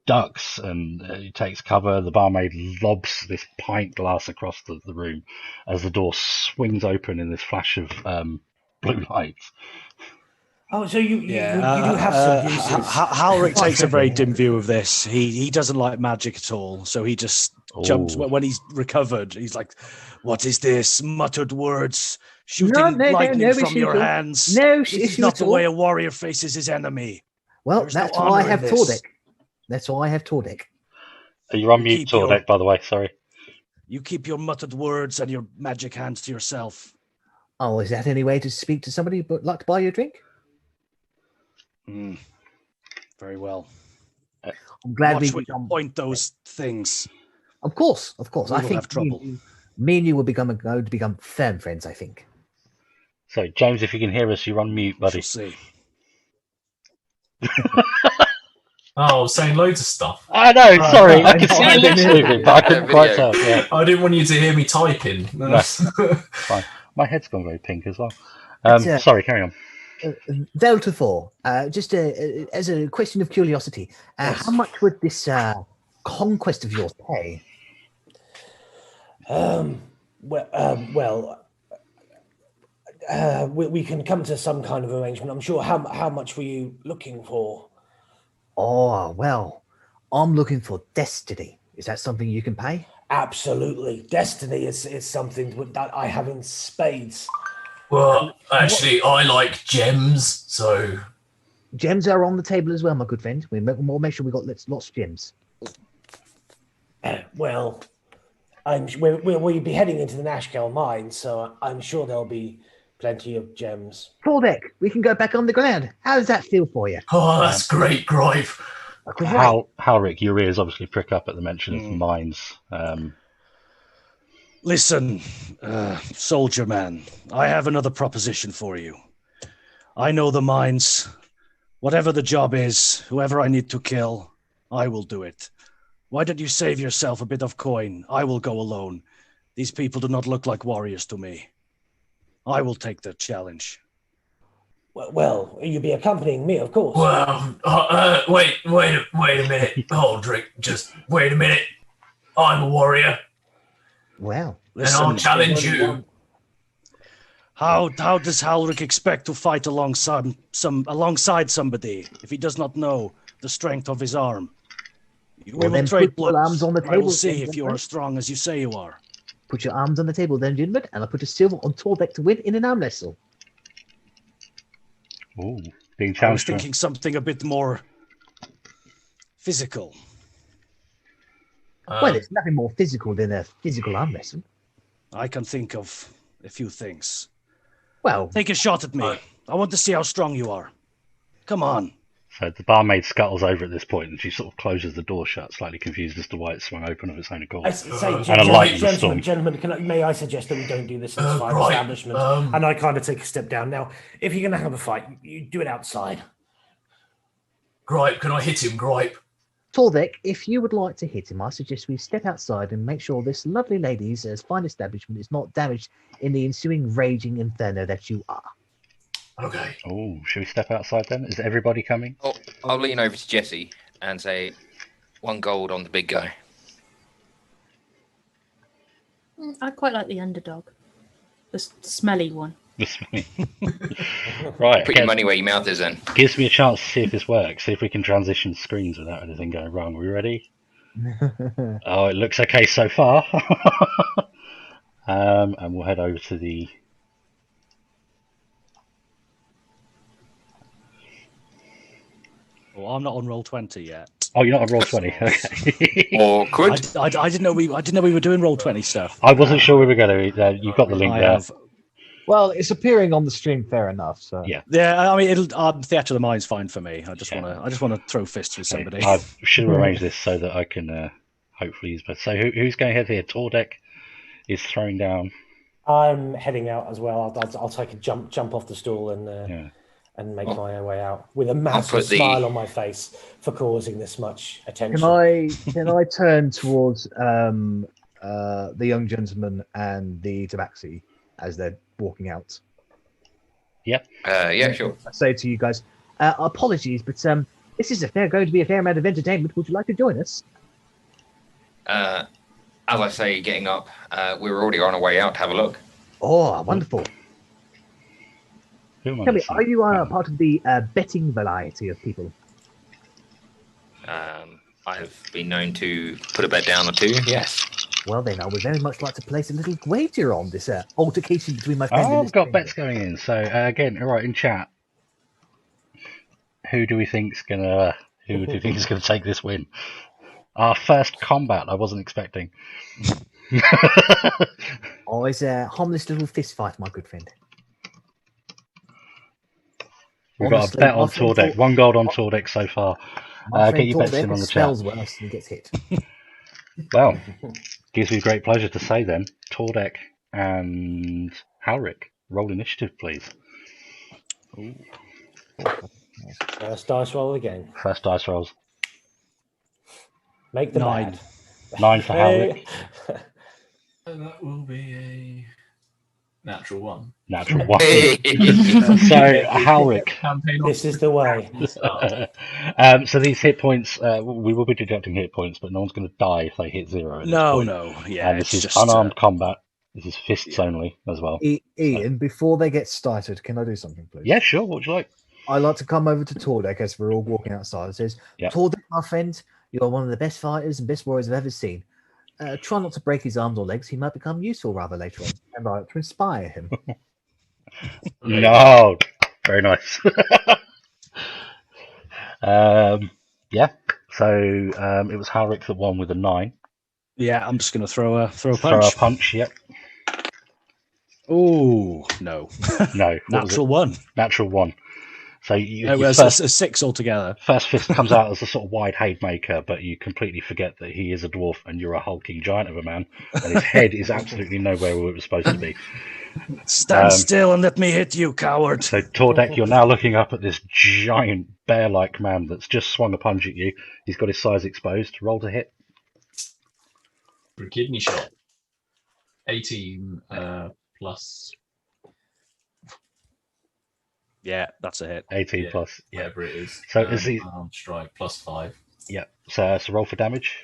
Speaker 2: ducks and takes cover. The barmaid lobs this pint glass across the room as the door swings open in this flash of blue light.
Speaker 10: Oh, so you do have some uses.
Speaker 7: Halric takes a very dim view of this. He doesn't like magic at all, so he just jumps when he's recovered. He's like, "What is this? Muttered words, shooting lightning from your hands.
Speaker 9: No,
Speaker 7: this is not the way a warrior faces his enemy."
Speaker 9: Well,
Speaker 7: There's
Speaker 9: that's
Speaker 7: no
Speaker 9: why I
Speaker 7: honor in
Speaker 9: have
Speaker 7: this.
Speaker 9: Tordek. That's why I have Tordek.
Speaker 2: You're on mute, Tordek, by the way. Sorry.
Speaker 7: You keep your muttered words and your magic hands to yourself.
Speaker 9: Oh, is that any way to speak to somebody who'd like to buy you a drink?
Speaker 7: Very well.
Speaker 9: I'm glad
Speaker 7: Watch
Speaker 9: we
Speaker 7: when you point those things.
Speaker 9: Of course.
Speaker 7: We
Speaker 9: I
Speaker 7: will
Speaker 9: think
Speaker 7: have trouble.
Speaker 9: me and you will going to become firm friends, I think.
Speaker 2: So, James, if you can hear us, you're on mute, buddy.
Speaker 7: We'll see.
Speaker 8: Oh, saying loads of stuff.
Speaker 2: I know, sorry. I can see your lips moving, but I couldn't quite tell. Yeah.
Speaker 8: I didn't want you to hear me typing.
Speaker 2: No. Fine. My head's gone very pink as well. Sorry, carry on.
Speaker 9: Veltifor, just as a question of curiosity,
Speaker 10: Yes.
Speaker 9: how much would this conquest of yours pay?
Speaker 10: We can come to some kind of arrangement. I'm sure. How much were you looking for?
Speaker 9: Oh, well, I'm looking for destiny. Is that something you can pay?
Speaker 10: Absolutely. Destiny is something that I have in spades.
Speaker 8: Well, actually, I like gems, so...
Speaker 9: Gems are on the table as well, my good friend. We'll make sure we've got lots of gems.
Speaker 10: Well, we'll be heading into the Nashkel mine, so I'm sure there'll be plenty of gems.
Speaker 9: Tordek, we can go back on the ground. How does that feel for you?
Speaker 8: Oh, that's great, Gripe.
Speaker 2: Halric, your ears obviously prick up at the mention of mines.
Speaker 7: Listen, soldier man, I have another proposition for you. I know the mines. Whatever the job is, whoever I need to kill, I will do it. Why don't you save yourself a bit of coin? I will go alone. These people do not look like warriors to me. I will take the challenge.
Speaker 10: Well, you'll be accompanying me, of course.
Speaker 8: Well, wait a minute, Holdrick. Just wait a minute. I'm a warrior,
Speaker 9: Well,
Speaker 8: and I'll
Speaker 7: Listen,
Speaker 8: challenge you.
Speaker 7: how does Halric expect to fight alongside somebody if he does not know the strength of his arm? We
Speaker 9: Well,
Speaker 7: will
Speaker 9: then
Speaker 7: trade
Speaker 9: put your arms
Speaker 7: blows.
Speaker 9: on the
Speaker 7: I will
Speaker 9: table,
Speaker 7: see if you
Speaker 9: gentlemen.
Speaker 7: are as strong as you say you are.
Speaker 9: put your arms on the table then, gentlemen, and I'll put a silver on Torbeck to win in an arm wrestle.
Speaker 2: Ooh, being
Speaker 7: I was
Speaker 2: challenged. for-
Speaker 7: thinking something a bit more physical.
Speaker 9: Well, there's nothing more physical than a physical arm wrestle.
Speaker 7: I can think of a few things.
Speaker 9: Well,
Speaker 7: Take a shot at me. I want to see how strong you are. Come on.
Speaker 2: So the barmaid scuttles over at this point, and she sort of closes the door shut, slightly confused as to why it swung open of its own accord.
Speaker 10: I say,
Speaker 2: And a light in the storm.
Speaker 10: gentlemen, may I suggest that we don't do this in this fine
Speaker 8: right,
Speaker 10: establishment? And I kind of take a step down. Now, if you're going to have a fight, you do it outside.
Speaker 8: Gripe, can I hit him, Gripe?
Speaker 9: Torbeck, if you would like to hit him, I suggest we step outside and make sure this lovely lady's fine establishment is not damaged in the ensuing raging inferno that you are.
Speaker 8: Okay.
Speaker 2: Oh, should we step outside then? Is everybody coming?
Speaker 4: Oh, I'll lean over to Jesse and say, 1 gold on the big guy.
Speaker 5: I quite like the underdog, the smelly one.
Speaker 2: Right.
Speaker 4: Put your money where your mouth is then.
Speaker 2: Gives me a chance to see if this works. See if we can transition screens without anything going wrong. Are we ready? Oh, it looks okay so far. And we'll head over to the.
Speaker 7: Well, I'm not on roll 20 yet.
Speaker 2: Oh, you're not on roll 20. Okay.
Speaker 4: Awkward.
Speaker 7: I didn't know we were doing roll 20 stuff.
Speaker 2: I wasn't sure we were going to. You've got the link
Speaker 7: I
Speaker 2: there.
Speaker 7: have.
Speaker 6: Well, it's appearing on the stream, fair enough. So
Speaker 2: Yeah.
Speaker 7: Yeah, I mean, Theatre of the Mind's fine for me. I just want to throw fists with somebody.
Speaker 2: I should have arranged this so that I can hopefully use both. So who's going ahead here? Tordeck is throwing down.
Speaker 3: I'm heading out as well. I'll take a jump off the stool and and make my own way out with a massive
Speaker 4: put the-
Speaker 3: smile on my face for causing this much attention.
Speaker 6: can I turn towards the young gentleman and the tabaxi as they're walking out?
Speaker 2: Yep.
Speaker 4: Yeah, sure.
Speaker 6: I say to you guys,
Speaker 9: Apologies, but this is going to be a fair amount of entertainment. Would you like to join us?
Speaker 4: As I say, getting up, we were already on our way out to have a look.
Speaker 9: Oh, wonderful.
Speaker 2: Who am I
Speaker 9: Tell me,
Speaker 2: missing?
Speaker 9: are you part of the betting variety of people?
Speaker 4: I've been known to put a bet down or two, yes.
Speaker 9: Well, then, I would very much like to place a little wager on this altercation between my friend
Speaker 2: Oh,
Speaker 9: and
Speaker 2: I've
Speaker 9: this
Speaker 2: got
Speaker 9: stranger.
Speaker 2: bets going in. So again, all right, in chat, who do we think's gonna take this win? Our first combat. I wasn't expecting.
Speaker 9: Oh, it's a harmless little fist fight, my good friend.
Speaker 2: We've got a
Speaker 9: Honestly,
Speaker 2: bet
Speaker 9: my
Speaker 2: on
Speaker 9: friend
Speaker 2: Tordeck. 1 gold on Tordeck so far.
Speaker 9: My
Speaker 2: Get
Speaker 9: friend
Speaker 2: your bets
Speaker 9: Torbeck
Speaker 2: in on the chat.
Speaker 9: smells worse and he gets hit.
Speaker 2: Well, gives me great pleasure to say then, Tordeck and Halric, roll initiative, please.
Speaker 3: First dice roll again.
Speaker 2: First dice rolls.
Speaker 3: Make the
Speaker 7: 9.
Speaker 3: bad.
Speaker 2: 9 for Halric.
Speaker 8: And that will be a natural 1.
Speaker 2: Natural 1. So, Halric.
Speaker 8: Campaign
Speaker 3: This is the way.
Speaker 2: So these hit points, we will be deducting hit points, but no one's going to die if they hit 0 at this
Speaker 7: No,
Speaker 2: point.
Speaker 7: no, yeah,
Speaker 2: And
Speaker 7: it's
Speaker 2: this is
Speaker 7: just
Speaker 2: unarmed combat. This is fists only as well.
Speaker 6: Ian, before they get started, can I do something, please?
Speaker 2: Yeah, sure. What would you like?
Speaker 6: I like to come over to Tordeck as we're all walking outside. It says,
Speaker 2: Yep.
Speaker 9: Torbeck, my friend, you are one of the best fighters and best warriors I've ever seen. Try not to break his arms or legs. He might become useful rather later on.
Speaker 6: And I like to inspire him.
Speaker 2: No, very nice. Yeah. So it was Halric that won with a 9.
Speaker 7: Yeah, I'm just going to throw a
Speaker 2: Throw a
Speaker 7: punch.
Speaker 2: punch. Yep.
Speaker 7: Oh, no.
Speaker 2: No. what was
Speaker 7: Natural
Speaker 2: it?
Speaker 7: 1.
Speaker 2: Natural 1. So
Speaker 7: It
Speaker 2: your
Speaker 7: was
Speaker 2: first,
Speaker 7: a 6 altogether.
Speaker 2: first fist comes out as a sort of wide haymaker, but you completely forget that he is a dwarf and you're a hulking giant of a man, and his head is absolutely nowhere where it was supposed to be.
Speaker 7: Stand still and let me hit you, coward.
Speaker 2: So Tordeck, you're now looking up at this giant bear-like man that's just swung a punch at you. He's got his size exposed. Roll to hit.
Speaker 8: For a kidney shot. 18 plus
Speaker 7: Yeah, that's a hit.
Speaker 2: 18
Speaker 8: Yeah,
Speaker 2: plus. Yeah.
Speaker 8: whatever it is.
Speaker 2: So is he?
Speaker 8: Unarmed strike +5.
Speaker 2: Yeah. So roll for damage.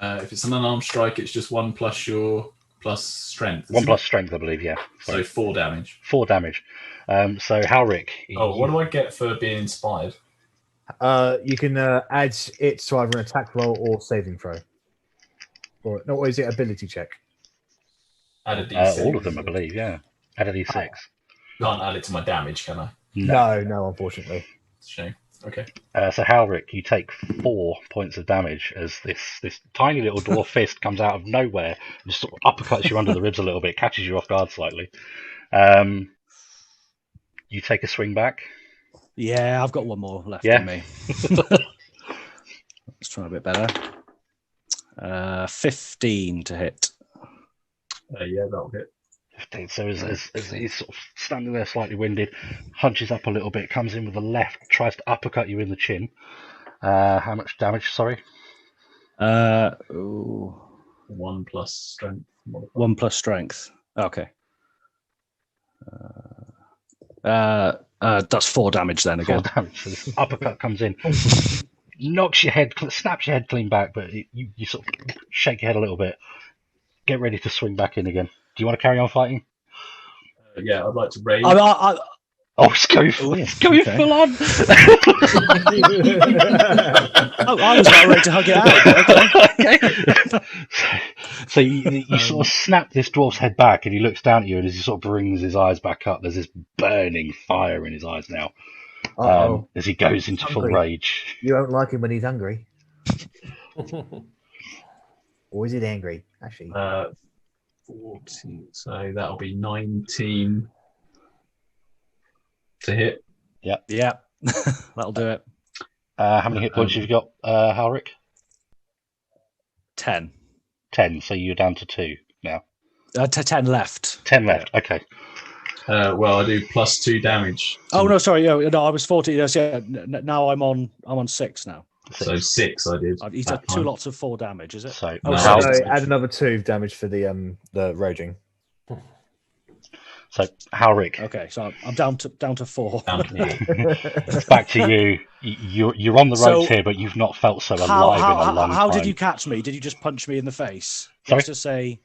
Speaker 8: If it's an unarmed strike, it's just 1 plus your plus strength.
Speaker 2: 1 plus strength, I believe. Yeah.
Speaker 8: So 4 damage.
Speaker 2: 4 damage. So Halric.
Speaker 8: What do I get for being inspired?
Speaker 6: You can add it to either an attack roll or saving throw. Or is it ability check?
Speaker 8: Add a D6.
Speaker 2: All of them, I believe. Yeah. Add a D6.
Speaker 8: Can't add it to my damage, can I?
Speaker 6: No, unfortunately.
Speaker 8: It's a shame. Okay.
Speaker 2: So Halric, you take 4 points of damage as this tiny little dwarf fist comes out of nowhere and just sort of uppercuts you under the ribs a little bit, catches you off guard slightly. You take a swing back.
Speaker 7: Yeah, I've got one more left
Speaker 2: Yeah.
Speaker 7: in me. Let's try a bit better. 15 to hit.
Speaker 8: Yeah, that'll hit.
Speaker 2: 15. So as he's sort of standing there slightly winded, hunches up a little bit, comes in with the left, tries to uppercut you in the chin. How much damage, sorry?
Speaker 8: 1 plus strength.
Speaker 7: 1 plus strength. Okay. That's 4 damage then again.
Speaker 2: 4 damage. So this uppercut comes in, knocks your head, snaps your head clean back, but you sort of shake your head a little bit. Get ready to swing back in again. Do you want to carry on fighting?
Speaker 8: Yeah, I'd like to rage.
Speaker 2: It's going full on.
Speaker 7: I was about ready to hug it out. Okay.
Speaker 2: So you sort of snap this dwarf's head back, and he looks down at you, and as he sort of brings his eyes back up, there's this burning fire in his eyes now. As he goes into full rage.
Speaker 9: You won't like him when he's hungry. Or is it angry? Actually.
Speaker 8: 14. So that'll be 19 to hit.
Speaker 7: Yeah. That'll do it.
Speaker 2: How many hit points have you got, Halric?
Speaker 7: 10.
Speaker 2: 10. So you're down to 2 now.
Speaker 7: 10 left.
Speaker 2: 10 left. Okay.
Speaker 8: Well, I do +2 damage.
Speaker 7: Oh no, sorry. No, I was 14. Yes, yeah. Now I'm on 6 now.
Speaker 8: So 6 I did.
Speaker 7: He's had 2 lots of 4 damage, is it?
Speaker 2: So
Speaker 6: add another 2 damage for the
Speaker 2: So Halric.
Speaker 7: Okay, so I'm down to 4.
Speaker 2: Back to you. You're on the ropes here, but you've not felt so alive in a long time.
Speaker 7: How did you catch me? Did you just punch me in the face?
Speaker 2: Sorry?
Speaker 7: Let's just say,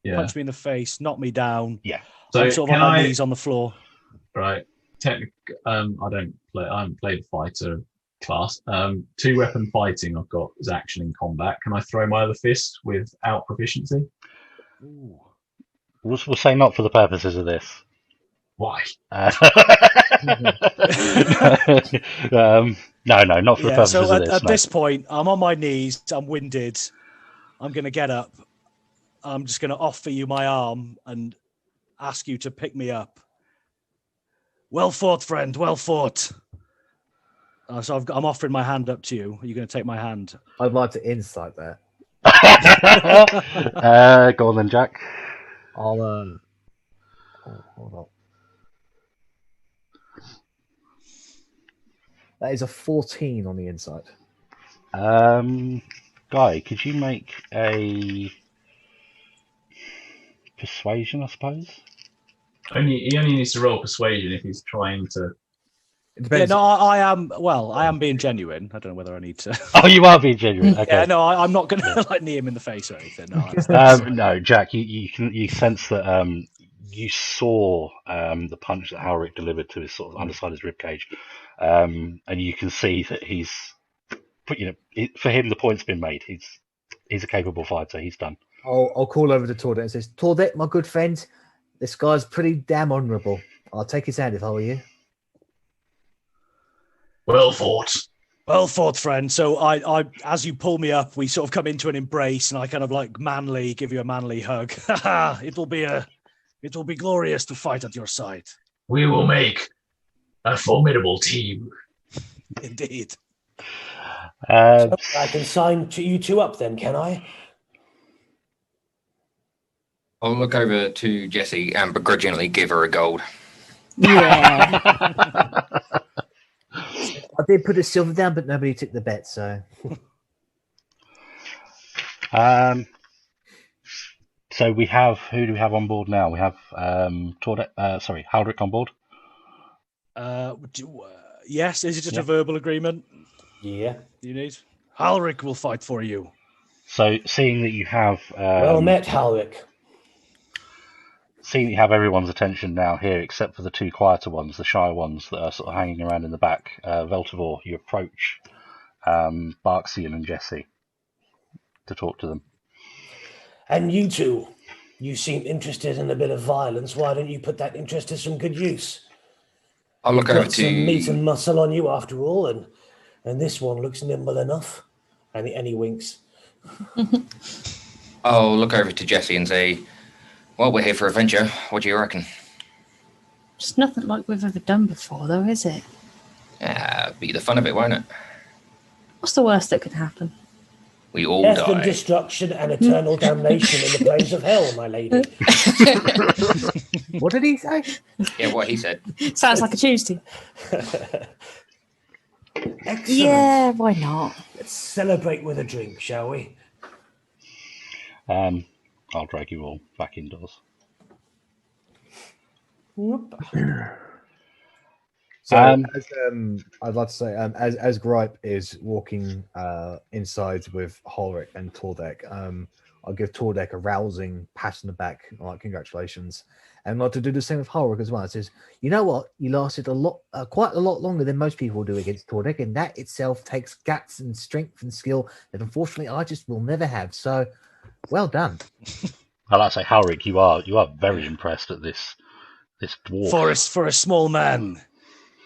Speaker 7: punch me in the face, knock me down.
Speaker 2: Yeah.
Speaker 8: So
Speaker 7: I'm sort of on my knees on the floor.
Speaker 8: Right. Technically, I haven't played fighter class. 2 weapon fighting I've got as action in combat. Can I throw my other fist without proficiency?
Speaker 7: Ooh.
Speaker 2: We'll say not for the purposes of this.
Speaker 8: Why?
Speaker 2: No, not for the purposes
Speaker 7: so
Speaker 2: of this.
Speaker 7: At this point, I'm on my knees. I'm winded. I'm going to get up. I'm just going to offer you my arm and ask you to pick me up. Well fought, friend. Well fought. So I'm offering my hand up to you. Are you going to take my hand?
Speaker 6: I'd like to insight that.
Speaker 2: Go on then, Jack.
Speaker 6: I'll hold on. That is a 14 on the insight.
Speaker 2: Guy, could you make a persuasion, I suppose?
Speaker 8: He only needs to roll persuasion if he's trying to.
Speaker 6: It depends.
Speaker 7: Yeah, no, I am. Well, I am being genuine. I don't know whether I need to.
Speaker 2: Oh, you are being genuine. Okay.
Speaker 7: Yeah, no, I'm not going to like knee him in the face or anything. No,
Speaker 2: no, Jack, you sense that you saw the punch that Halric delivered to his sort of underside of his ribcage, and you can see that he's, for him the point's been made. He's a capable fighter. He's done.
Speaker 6: I'll call over to Tordek and says, Tordek, my good friend, this guy's pretty damn honourable. I'll take his hand if I were you.
Speaker 8: Well fought.
Speaker 7: Well fought, friend. So I, as you pull me up, we sort of come into an embrace, and I kind of like give you a manly hug. It'll be glorious to fight at your side.
Speaker 8: We will make a formidable team.
Speaker 7: Indeed.
Speaker 10: I can sign you 2 up then, can I?
Speaker 4: I'll look over to Jessie and begrudgingly give her a gold.
Speaker 5: Yeah.
Speaker 9: I did put a silver down, but nobody took the bet, so.
Speaker 2: So we have, who do we have on board now? We have Halric on board.
Speaker 7: Yes, is it just a
Speaker 3: Yep.
Speaker 7: verbal agreement
Speaker 3: Yeah.
Speaker 7: you need? Halric will fight for you.
Speaker 2: So, seeing that you have
Speaker 3: Well met, Halric.
Speaker 2: seeing that you have everyone's attention now here, except for the two quieter ones, the shy ones that are sort of hanging around in the back, Veltivor, you approach Barksian and Jesse to talk to them.
Speaker 10: And you two, you seem interested in a bit of violence. Why don't you put that interest to some good use?
Speaker 4: I'll look
Speaker 10: You've
Speaker 4: over
Speaker 10: got some meat
Speaker 4: to.
Speaker 10: and muscle on you after all, and this one looks nimble enough. And he winks.
Speaker 4: I'll look over to Jesse and say, "Well, we're here for adventure. What do you reckon?"
Speaker 5: It's nothing like we've ever done before, though, is it?
Speaker 4: Yeah, be the fun of it, won't it?
Speaker 5: What's the worst that could happen?
Speaker 4: We all
Speaker 10: Death and
Speaker 4: die.
Speaker 10: destruction and eternal damnation in the plains of hell, my lady.
Speaker 9: What did he say?
Speaker 4: Yeah, what he said.
Speaker 5: Sounds like a Tuesday.
Speaker 10: Excellent.
Speaker 5: Yeah, why not?
Speaker 10: Let's celebrate with a drink, shall we?
Speaker 2: I'll drag you all back indoors.
Speaker 6: So,
Speaker 2: Um,
Speaker 6: I'd like to say, as Gripe is walking inside with Holric and Tordek, I'll give Tordek a rousing pat on the back, like congratulations, and I'd like to do the same with Holric as well. It says, you know what, you lasted quite a lot longer than most people do against Tordek, and that itself takes guts and strength and skill that unfortunately I just will never have. So, well done.
Speaker 2: I like to say, Halric, you are very impressed at this dwarf.
Speaker 7: For a small man,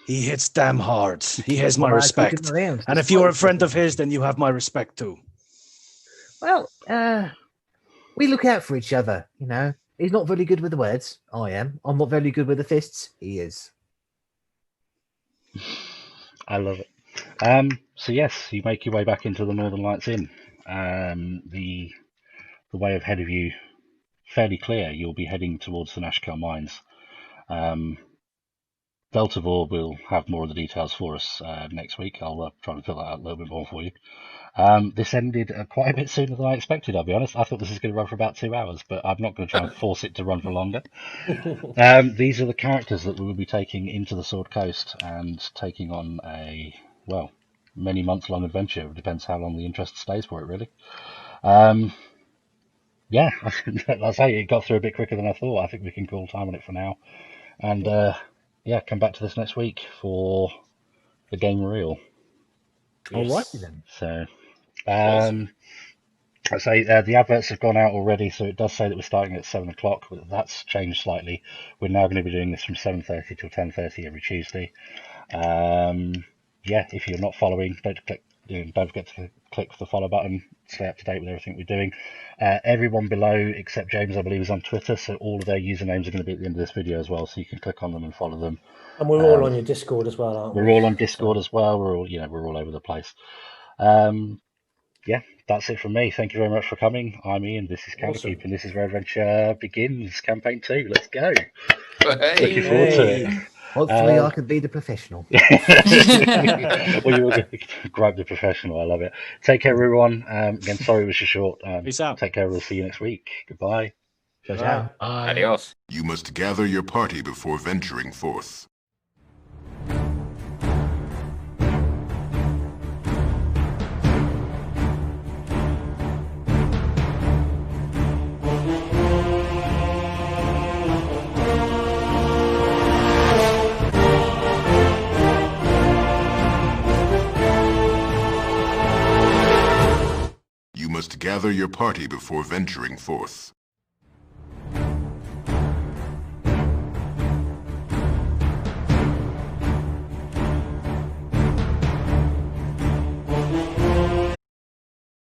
Speaker 7: he hits damn hard. He has my
Speaker 9: Well, I keep
Speaker 7: respect.
Speaker 9: him around.
Speaker 7: And if you are a friend of his, then you have my respect too.
Speaker 9: Well, we look out for each other, you know. He's not very good with the words. I am. I'm not very good with the fists. He is.
Speaker 2: I love it. So yes, you make your way back into the Northern Lights Inn. The way ahead of you fairly clear. You'll be heading towards the Nashkel mines. Veltivor will have more of the details for us next week. I'll try and fill that out a little bit more for you. This ended quite a bit sooner than I expected, I'll be honest. I thought this was going to run for about 2 hours, but I'm not going to try and force it to run for longer. These are the characters that we will be taking into the Sword Coast and taking on a, well, many months long adventure. It depends how long the interest stays for it, really. Yeah, like I say, it got through a bit quicker than I thought. I think we can call time on it for now. And yeah, come back to this next week for the game reel.
Speaker 9: All righty then.
Speaker 2: So, I say the adverts have gone out already, so it does say that we're starting at 7 o'clock, but that's changed slightly. We're now going to be doing this from 7:30 till 10:30 every Tuesday. Yeah, if you're not following, don't forget to click the follow button. Stay up to date with everything we're doing. Everyone below, except James, I believe, is on Twitter, so all of their usernames are going to be at the end of this video as well, so you can click on them and follow them.
Speaker 3: And we're all on your Discord as well, aren't we?
Speaker 2: We're all on Discord as well. We're all over the place. Yeah, that's it from me. Thank you very much for coming. I'm Ian. This is Candlekeep, and this is where Adventure Begins, Campaign 2. Let's go.
Speaker 4: Hey.
Speaker 2: Looking forward to it.
Speaker 9: Hopefully, I can be the professional.
Speaker 2: Well, you will grab the professional. I love it. Take care, everyone. Again, sorry it was so short.
Speaker 7: Peace out.
Speaker 2: Take care. We'll see you next week. Goodbye.
Speaker 6: Ciao, ciao.
Speaker 4: Adios.
Speaker 1: You must gather your party before venturing forth. You must gather your party before venturing forth.